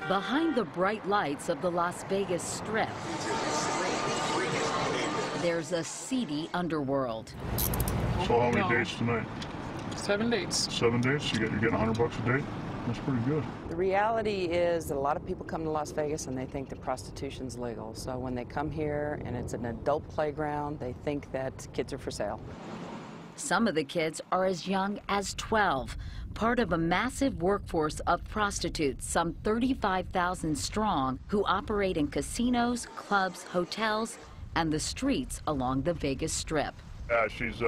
Behind the bright lights of the Las Vegas Strip, there's a seedy underworld. So how many dates tonight? 7 dates. 7 dates? You're getting $100 a day? That's pretty good. The reality is that a lot of people come to Las Vegas and they think that prostitution's legal. So when they come here and it's an adult playground, they think that kids are for sale. Some of the kids are as young as 12, part of a massive workforce of prostitutes, some 35,000 strong, who operate in casinos, clubs, hotels, and the streets along the Vegas Strip. Yeah, she's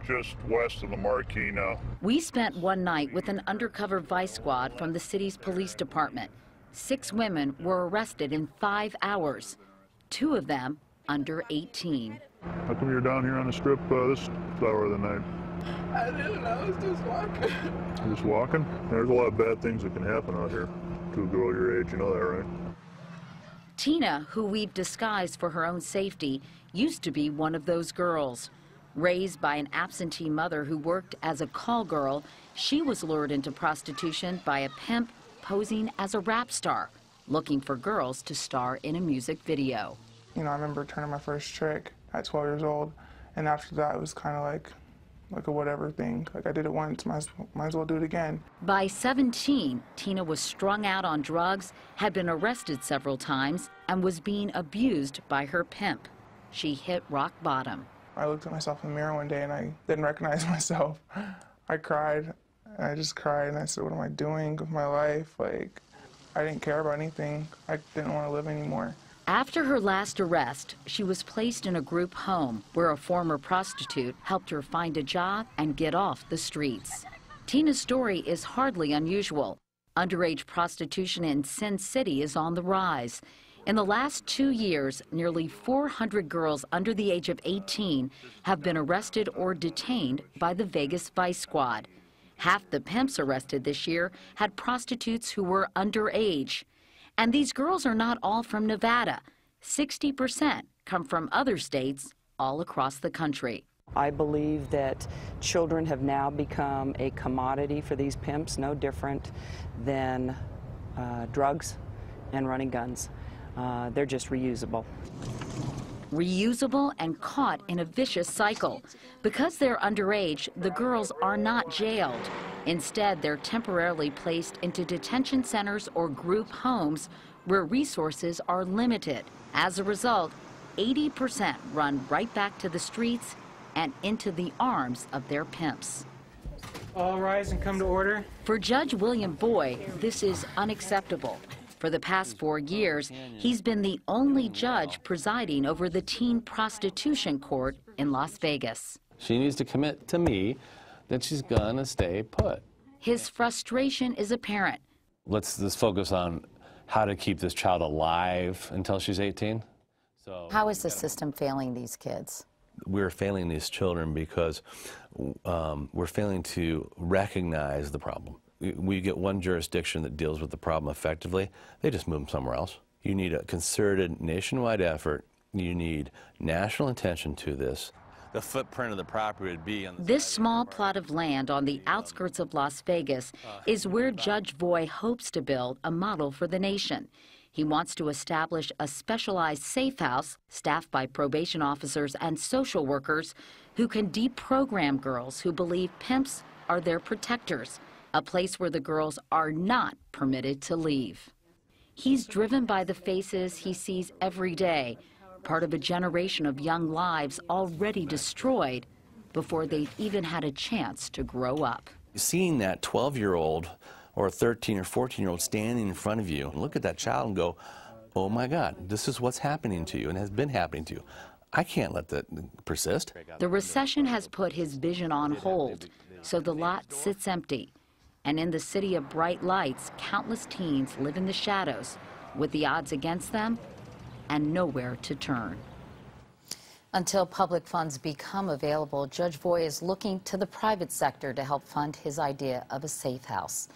just west of the Marquee now. We spent one night with an undercover vice squad from the city's police department. 6 women were arrested in 5 hours, 2 of them under 18. How come you're down here on the Strip this hour of the night? I didn't know, I was just walking. You're just walking? There's a lot of bad things that can happen out here to a girl your age, you know that, right? Tina, who we've disguised for her own safety, used to be one of those girls. Raised by an absentee mother who worked as a call girl, she was lured into prostitution by a pimp posing as a rap star, looking for girls to star in a music video. You know, I remember turning my first trick at 12 years old, and after that it was kind of like a whatever thing. Like, I did it once, might as well do it again. By 17, Tina was strung out on drugs, had been arrested several times, and was being abused by her pimp. She hit rock bottom. I looked at myself in the mirror one day and I didn't recognize myself. I cried, and I just cried, and I said, what am I doing with my life? Like, I didn't care about anything. I didn't want to live anymore. After her last arrest, she was placed in a group home where a former prostitute helped her find a job and get off the streets. Tina's story is hardly unusual. Underage prostitution in Sin City is on the rise. In the last 2 years, nearly 400 girls under the age of 18 have been arrested or detained by the Vegas Vice Squad. Half the pimps arrested this year had prostitutes who were underage. And these girls are not all from Nevada. 60% come from other states all across the country. I believe that children have now become a commodity for these pimps, no different than drugs and running guns. They're just reusable. Reusable and caught in a vicious cycle. Because they're underage, the girls are not jailed. Instead, they're temporarily placed into detention centers or group homes where resources are limited. As a result, 80% run right back to the streets and into the arms of their pimps. All rise and come to order. For Judge William Boyd, this is unacceptable. For the past 4 years, he's been the only judge presiding over the teen prostitution court in Las Vegas. She needs to commit to me that she's gonna stay put. His frustration is apparent. Let's focus on how to keep this child alive until she's 18. So how is the system failing these kids? We're failing these children because we're failing to recognize the problem. We get one jurisdiction that deals with the problem effectively, they just move them somewhere else. You need a concerted nationwide effort. You need national attention to this. The footprint of the property would be on this small plot of land on the outskirts of Las Vegas is where Judge Voy hopes to build a model for the nation. He wants to establish a specialized safe house staffed by probation officers and social workers who can deprogram girls who believe pimps are their protectors, a place where the girls are not permitted to leave. He's driven by the faces he sees every day, part of a generation of young lives already destroyed before they've even had a chance to grow up. Seeing that 12-year-old or 13 or 14-year-old standing in front of you, look at that child and go, oh my God, this is what's happening to you and has been happening to you. I can't let that persist. The recession has put his vision on hold, so the lot sits empty. And in the city of bright lights, countless teens live in the shadows with the odds against them and nowhere to turn. Until public funds become available, Judge Voy is looking to the private sector to help fund his idea of a safe house.